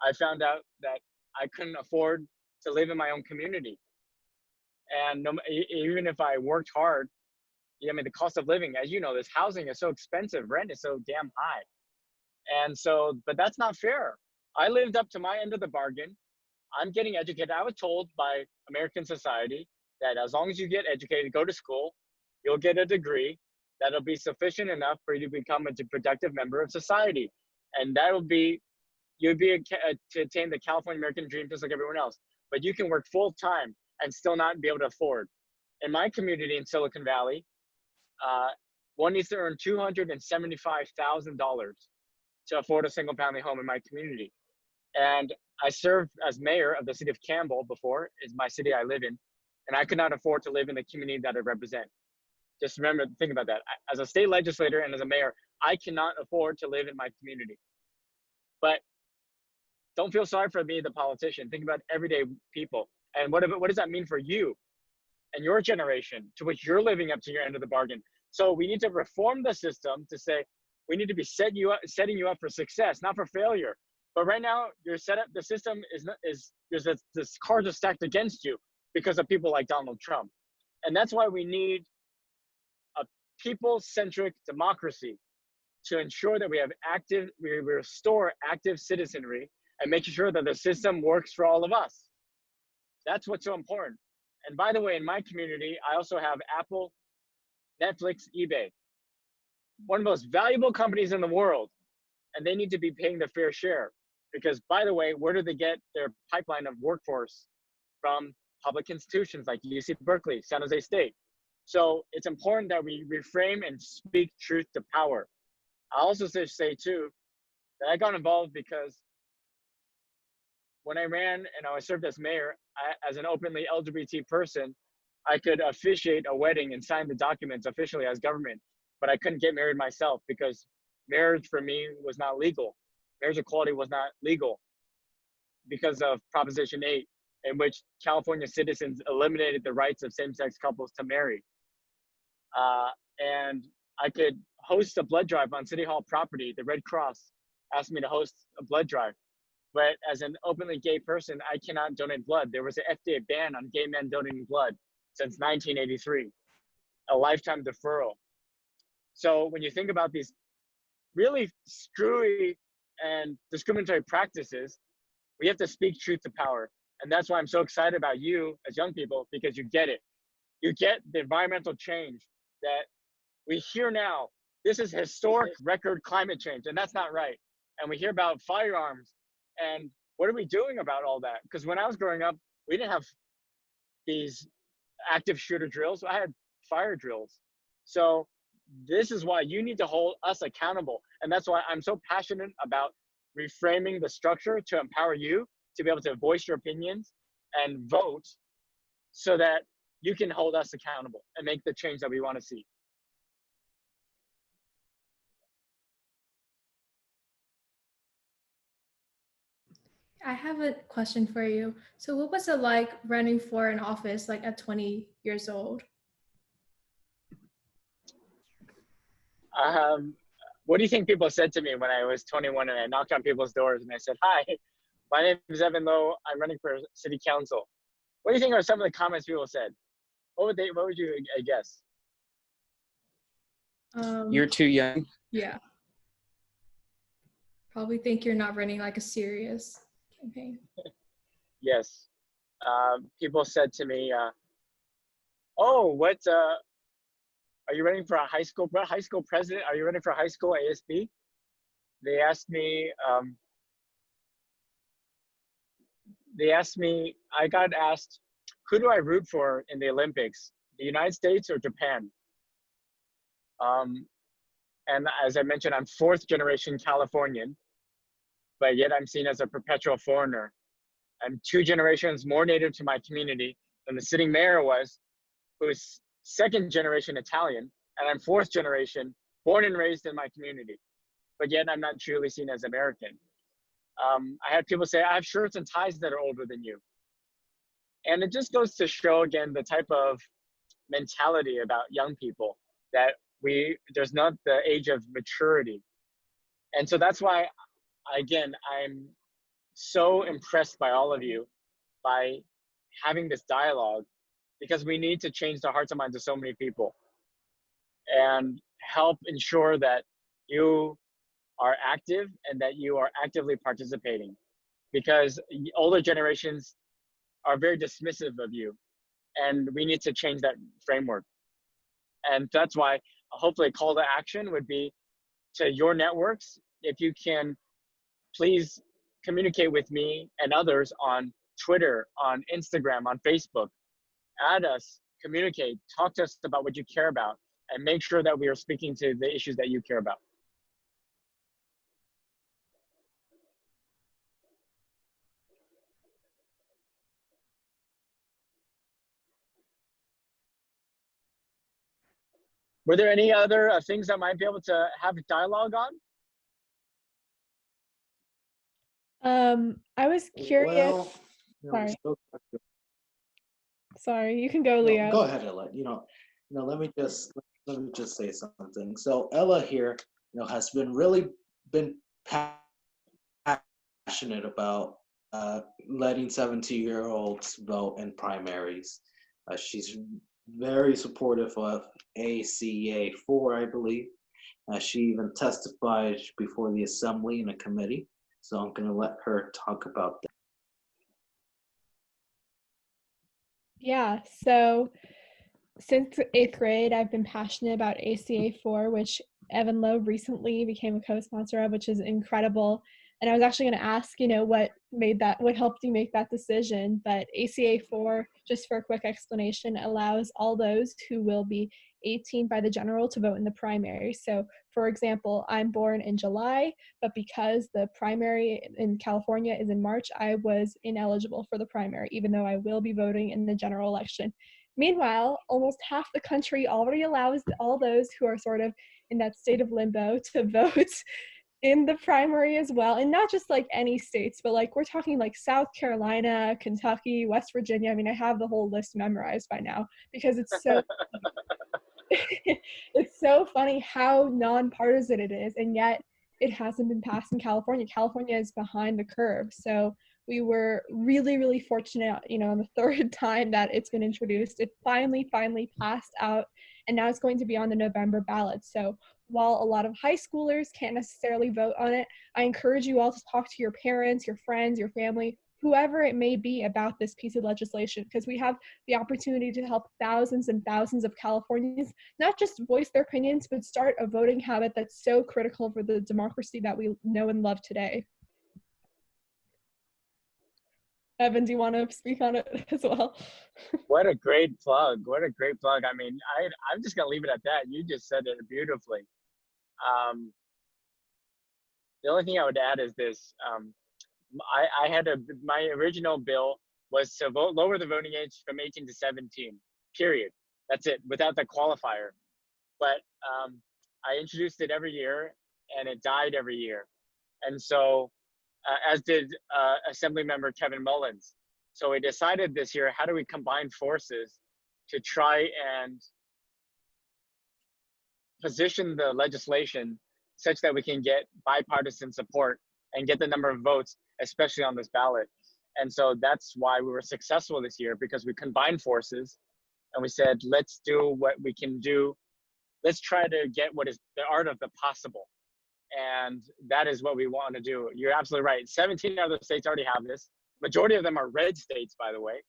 I found out that I couldn't afford to live in my own community. And even if I worked hard, I mean, the cost of living, as you know, this housing is so expensive, rent is so damn high. And so, but that's not fair. I lived up to my end of the bargain. I'm getting educated. I was told by American society that as long as you get educated, go to school, you'll get a degree that'll be sufficient enough for you to become a productive member of society. And that'll be, you'd be to attain the California American dream just like everyone else. But you can work full time and still not be able to afford. In my community in Silicon Valley, one needs to earn $275,000 to afford a single family home in my community. And I served as mayor of the city of Campbell before, is my city I live in, and I could not afford to live in the community that I represent. Just remember, think about that. As a state legislator and as a mayor, I cannot afford to live in my community. But don't feel sorry for me, the politician. Think about everyday people. And what does that mean for you and your generation to which you're living up to your end of the bargain? So we need to reform the system to say, we need to be setting you up for success, not for failure. But right now, you're set up, the system this cards are stacked against you because of people like Donald Trump. And that's why we need a people-centric democracy to ensure that we restore active citizenry and making sure that the system works for all of us. That's what's so important. And by the way, in my community, I also have Apple, Netflix, eBay, one of the most valuable companies in the world, and they need to be paying their fair share. Because by the way, where do they get their pipeline of workforce? From public institutions like UC Berkeley, San Jose State. So it's important that we reframe and speak truth to power. I also say too, that I got involved because when I ran and I served as mayor, as an openly LGBT person, I could officiate a wedding and sign the documents officially as government, but I couldn't get married myself because marriage for me was not legal. Marriage equality was not legal because of Proposition 8, in which California citizens eliminated the rights of same-sex couples to marry. And I could host a blood drive on City Hall property. The Red Cross asked me to host a blood drive. But as an openly gay person, I cannot donate blood. There was an FDA ban on gay men donating blood since 1983, a lifetime deferral. So when you think about these really screwy and discriminatory practices, we have to speak truth to power. And that's why I'm so excited about you as young people, because you get it. You get the environmental change that we hear now. This is historic record climate change, and that's not right. And we hear about firearms, and what are we doing about all that? Because when I was growing up, we didn't have these active shooter drills. I had fire drills. So this is why you need to hold us accountable. And that's why I'm so passionate about reframing the structure to empower you to be able to voice your opinions and vote so that you can hold us accountable and make the change that we want to see. I have a question for you. So what was it like running for an office like at 20 years old? What do you think people said to me when I was 21 and I knocked on people's doors and I said, "Hi, my name is Evan Lowe. I'm running for city council." What do you think are some of the comments people said? What would you guess? You're too young. Yeah. Probably think you're not running like a serious campaign. Yes. People said to me, "Oh, are you running for a high school president? Are you running for a high school ASB?" They asked me, I got asked, who do I root for in the Olympics, the United States or Japan? And as I mentioned, I'm fourth generation Californian, but yet I'm seen as a perpetual foreigner. I'm 2 generations more native to my community than the sitting mayor was, who is second generation Italian, and I'm 4th generation, born and raised in my community, but yet I'm not truly seen as American. I had people say, "I have shirts and ties that are older than you." And it just goes to show again the type of mentality about young people that there's not the age of maturity. And so that's why, again, I'm so impressed by all of you by having this dialogue, because we need to change the hearts and minds of so many people and help ensure that you are active and that you are actively participating, because older generations are very dismissive of you, and we need to change that framework. And that's why hopefully a call to action would be to your networks. If you can, please communicate with me and others on Twitter, on Instagram, on Facebook. Add us, communicate, talk to us about what you care about, and make sure that we are speaking to the issues that you care about. Were there any other things that might be able to have dialogue on? I was curious. Well, Sorry. so, Sorry, you can go, Leo. go ahead, Ella. Let me just say something. So Ella here, has really been passionate about letting 17-year-olds vote in primaries. She's very supportive of ACA 4, I believe. She even testified before the assembly in a committee. So I'm going to let her talk about that. Yeah, so since 8th grade, I've been passionate about ACA 4, which Evan Lowe recently became a co-sponsor of, which is incredible. And I was actually going to ask, what helped you make that decision? But ACA 4, just for a quick explanation, allows all those who will be 18 by the general to vote in the primary. So, for example, I'm born in July, but because the primary in California is in March, I was ineligible for the primary, even though I will be voting in the general election. Meanwhile, almost half the country already allows all those who are sort of in that state of limbo to vote in the primary as well. And not just like any states, but like we're talking like South Carolina, Kentucky, West Virginia. I mean, I have the whole list memorized by now because it's so it's so funny how nonpartisan it is, and yet it hasn't been passed in California. California is behind the curve. So we were really, really fortunate, on the third time that it's been introduced. It finally passed out, and now it's going to be on the November ballot. So while a lot of high schoolers can't necessarily vote on it, I encourage you all to talk to your parents, your friends, your family, whoever it may be about this piece of legislation, because we have the opportunity to help thousands and thousands of Californians not just voice their opinions, but start a voting habit that's so critical for the democracy that we know and love today. Evan, do you want to speak on it as well? What a great plug. What a great plug. I mean, I'm just going to leave it at that. You just said it beautifully. The only thing I would add is this. My original bill was to lower the voting age from 18 to 17, period. That's it, without the qualifier. But I introduced it every year, and it died every year. And so, as did Assemblymember Kevin Mullins. So we decided this year, how do we combine forces to try and position the legislation such that we can get bipartisan support and get the number of votes, especially on this ballot. And so that's why we were successful this year, because we combined forces and we said, let's do what we can do. Let's try to get what is the art of the possible. And that is what we want to do. You're absolutely right. 17 other states already have this. Majority of them are red states, by the way.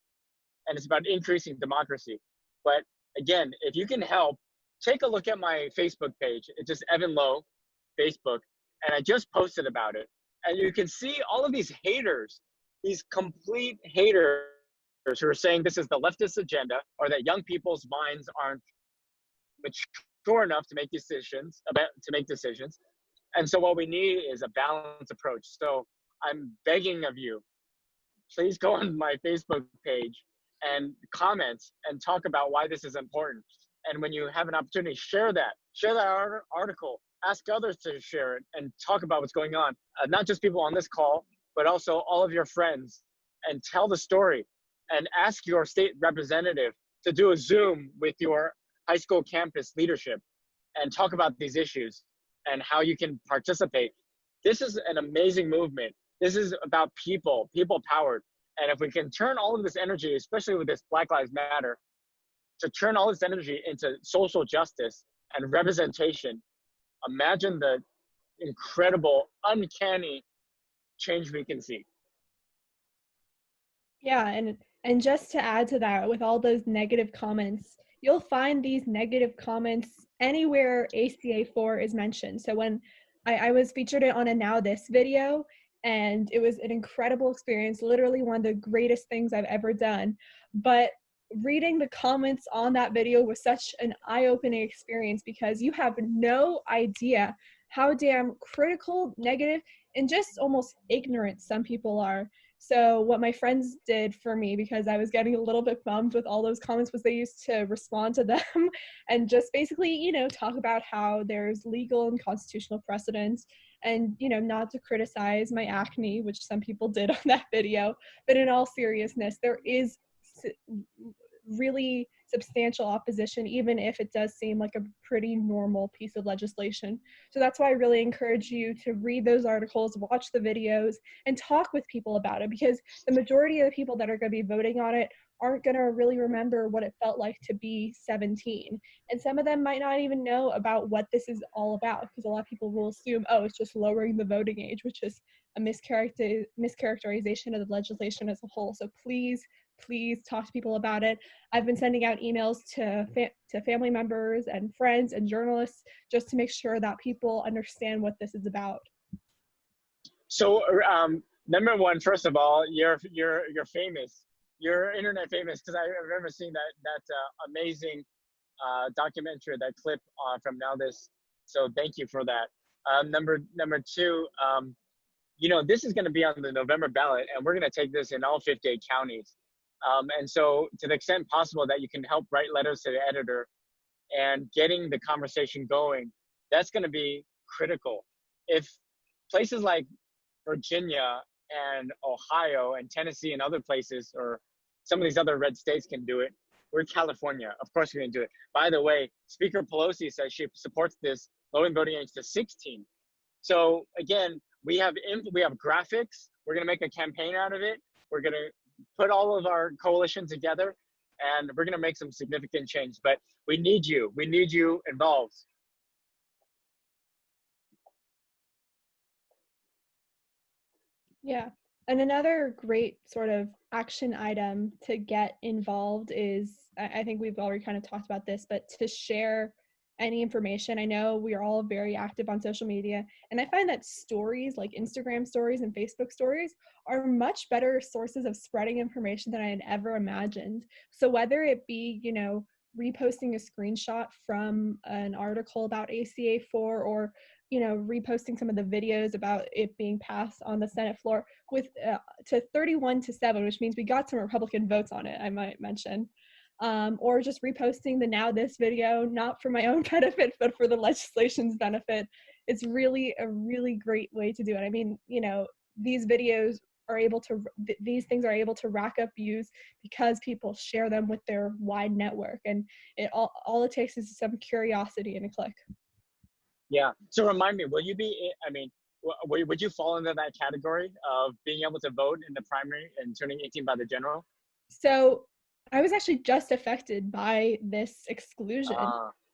And it's about increasing democracy. But again, if you can help, take a look at my Facebook page. It's just Evan Lowe, Facebook. And I just posted about it. And you can see all of these haters, these complete haters who are saying this is the leftist agenda, or that young people's minds aren't mature enough to make decisions. And so what we need is a balanced approach. So I'm begging of you, please go on my Facebook page and comment and talk about why this is important. And when you have an opportunity, share that article, ask others to share it and talk about what's going on. Not just people on this call, but also all of your friends, and tell the story. and ask your state representative to do a Zoom with your high school campus leadership and talk about these issues and how you can participate. This is an amazing movement. This is about people powered. And if we can turn all of this energy, especially with this Black Lives Matter, to turn all this energy into social justice and representation, imagine the incredible, uncanny change we can see. Yeah, and just to add to that, with all those negative comments, you'll find these negative comments anywhere ACA4 is mentioned. So when I was featured on a Now This video, and it was an incredible experience, literally one of the greatest things I've ever done. But reading the comments on that video was such an eye-opening experience, because you have no idea how damn critical, negative, and just almost ignorant some people are. So what my friends did for me, because I was getting a little bit bummed with all those comments, was they used to respond to them and just basically, talk about how there's legal and constitutional precedent, and, not to criticize my acne, which some people did on that video. But in all seriousness, there is really substantial opposition, even if it does seem like a pretty normal piece of legislation. So that's why I really encourage you to read those articles, watch the videos, and talk with people about it, because the majority of the people that are going to be voting on it aren't going to really remember what it felt like to be 17. And some of them might not even know about what this is all about, because a lot of people will assume, oh, it's just lowering the voting age, which is a mischaracterization of the legislation as a whole. So please talk to people about it. I've been sending out emails to family members and friends and journalists, just to make sure that people understand what this is about. So, number one, first of all, you're famous. You're internet famous, because I remember seeing that amazing documentary, that clip from Now This. So thank you for that. Number two, this is going to be on the November ballot, and we're going to take this in all 58 counties. And so, to the extent possible that you can help write letters to the editor and getting the conversation going, that's going to be critical. If places like Virginia and Ohio and Tennessee and other places, or some of these other red states, can do it, we're California. Of course we're going to do it. By the way, Speaker Pelosi says she supports this lowering voting age to 16. So again, we have graphics. We're going to make a campaign out of it. We're going to put all of our coalition together, and we're going to make some significant change. But we need you. We need you involved. Yeah. And another great sort of action item to get involved is, I think we've already kind of talked about this, but to share any information. I know we are all very active on social media, and I find that stories like Instagram stories and Facebook stories are much better sources of spreading information than I had ever imagined. So whether it be, reposting a screenshot from an article about ACA4, or reposting some of the videos about it being passed on the Senate floor with to 31-7, which means we got some Republican votes on it, I might mention. Or just reposting the Now This video, not for my own benefit, but for the legislation's benefit. It's really a really great way to do it. I mean, these videos are able to, these things are able to rack up views because people share them with their wide network, and all it takes is some curiosity and a click. Yeah. So remind me, will you be, would you fall into that category of being able to vote in the primary and turning 18 by the general? So I was actually just affected by this exclusion.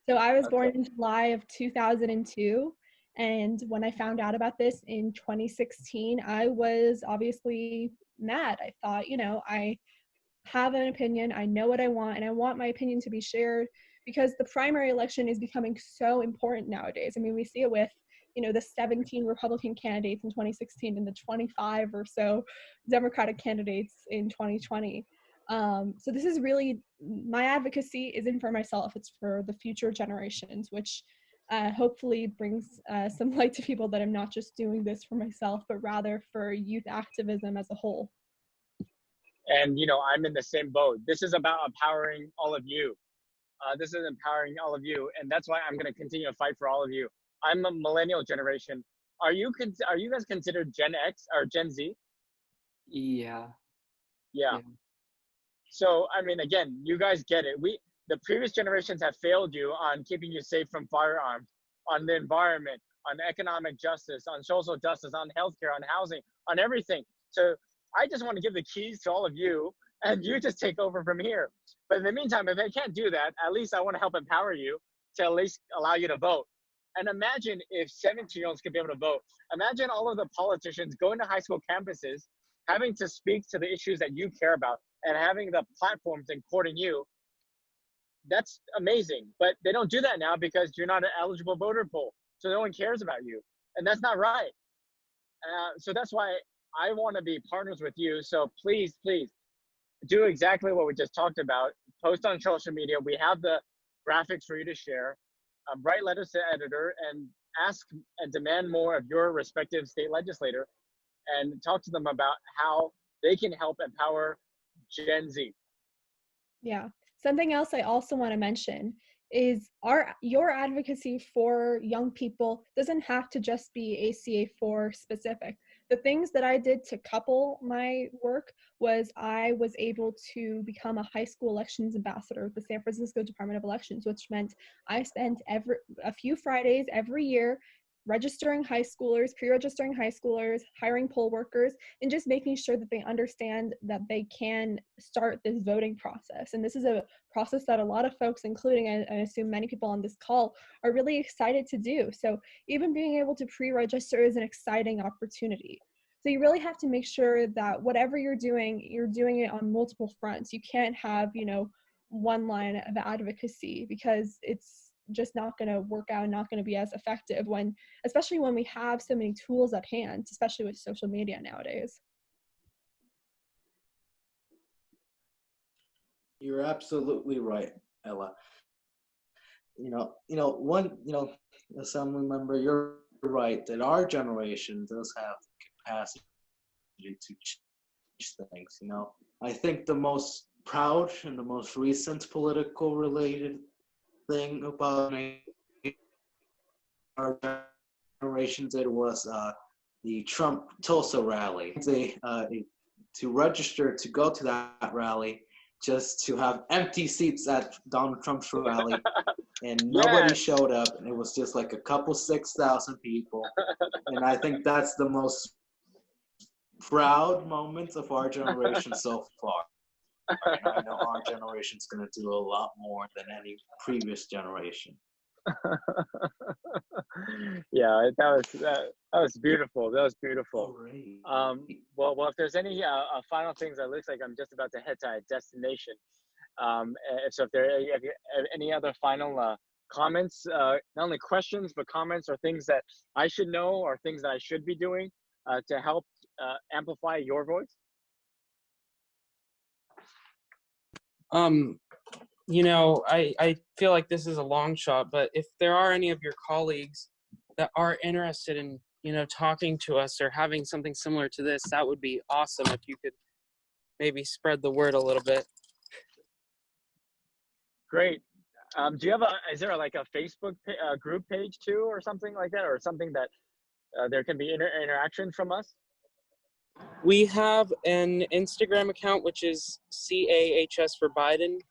So I was born in July of 2002. And when I found out about this in 2016, I was obviously mad. I thought, I have an opinion, I know what I want, and I want my opinion to be shared, because the primary election is becoming so important nowadays. I mean, we see it with, the 17 Republican candidates in 2016 and the 25 or so Democratic candidates in 2020. So this is really, my advocacy isn't for myself, it's for the future generations, which hopefully brings some light to people that I'm not just doing this for myself, but rather for youth activism as a whole. And, I'm in the same boat. This is about empowering all of you. This is empowering all of you. And that's why I'm going to continue to fight for all of you. I'm a millennial generation. Are you guys considered Gen X or Gen Z? Yeah. Yeah. So, I mean, again, you guys get it. The previous generations have failed you on keeping you safe from firearms, on the environment, on economic justice, on social justice, on healthcare, on housing, on everything. So I just want to give the keys to all of you, and you just take over from here. But in the meantime, if they can't do that, at least I want to help empower you to at least allow you to vote. And imagine if 17-year-olds could be able to vote. Imagine all of the politicians going to high school campuses, having to speak to the issues that you care about, and having the platforms and courting you. That's amazing. But they don't do that now because you're not an eligible voter pool. So no one cares about you. And that's not right. So that's why I want to be partners with you. So please, please do exactly what we just talked about. Post on social media. We have the graphics for you to share. Write letters to the editor and ask and demand more of your respective state legislator, and talk to them about how they can help empower Gen Z. Yeah. Something else I also want to mention is your advocacy for young people doesn't have to just be ACA4 specific. The things that I did to couple my work was I was able to become a high school elections ambassador with the San Francisco Department of Elections, which meant I spent a few Fridays every year registering high schoolers, pre-registering high schoolers, hiring poll workers, and just making sure that they understand that they can start this voting process. And this is a process that a lot of folks, including I assume many people on this call, are really excited to do. So even being able to pre-register is an exciting opportunity. So you really have to make sure that whatever you're doing it on multiple fronts. You can't have, one line of advocacy, because it's just not going to work out, not going to be as effective especially when we have so many tools at hand, especially with social media nowadays. You're absolutely right, Ella. Assembly member, you're right that our generation does have the capacity to change things. I think the most proud and the most recent political related thing about our generation did was the Trump Tulsa rally. To register to go to that rally, just to have empty seats at Donald Trump's rally, and nobody showed up, and it was just like a couple 6,000 people. And I think that's the most proud moment of our generation so far. I know our generation's going to do a lot more than any previous generation. Yeah, that was beautiful. That was beautiful. Right. Well, if there's any final things, it looks like I'm just about to head to a destination. So if there are any other final comments, not only questions but comments, or things that I should know, or things that I should be doing to help amplify your voice. I feel like this is a long shot, but if there are any of your colleagues that are interested in, talking to us or having something similar to this, that would be awesome if you could maybe spread the word a little bit. Great. Do you have is there like a Facebook group page too, or something like that, or something that there can be interaction from us? We have an Instagram account, which is CAHS for Biden.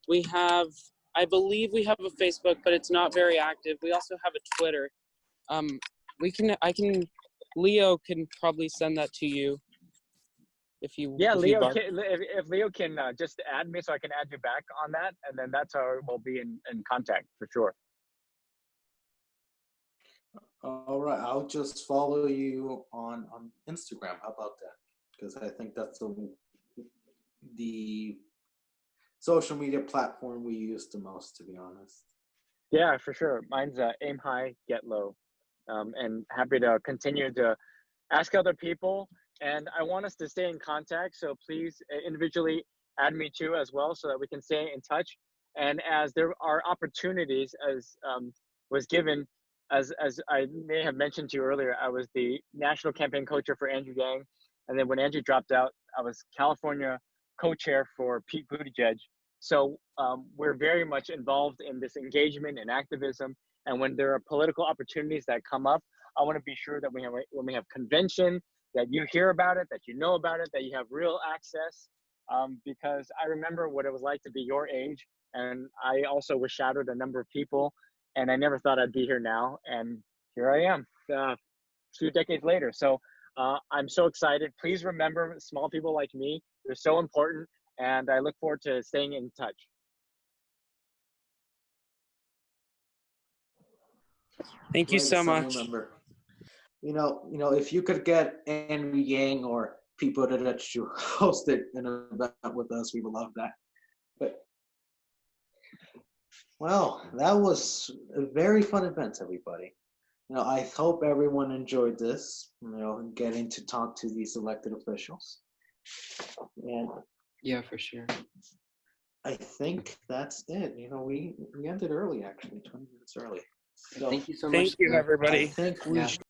I believe we have a Facebook, but it's not very active. We also have a Twitter. Leo can probably send that to you if you. Yeah, if Leo can just add me, so I can add you back on that, and then that's how we'll be in contact for sure. All right, I'll just follow you on Instagram. How about that? Because I think that's the social media platform we use the most, to be honest. Yeah, for sure. Mine's aim high, get low, and happy to continue to ask other people. And I want us to stay in contact, so please individually add me too as well, so that we can stay in touch. And as there are opportunities, as was given, as I may have mentioned to you earlier, I was the national campaign co-chair for Andrew Yang, and then when Andrew dropped out, I was California co-chair for Pete Buttigieg. So we're very much involved in this engagement and activism. And when there are political opportunities that come up, I want to be sure that when we have convention, that you hear about it, that you know about it, that you have real access because I remember what it was like to be your age, and I also was shadowed a number of people, and I never thought I'd be here now, and here I am, 2 decades later. So I'm so excited. Please remember small people like me. They're so important, and I look forward to staying in touch. Thank you Right, so Assembly much. member. If you could get Andrew Yang or people that you hosted an event with us, we would love that. But well, that was a very fun event, everybody. I hope everyone enjoyed this. Getting to talk to these elected officials. And Yeah, for sure. I think that's it. We ended early, actually, 20 minutes early. So Thank you so much. Thank you, Sarah. everybody. I think we Yeah. should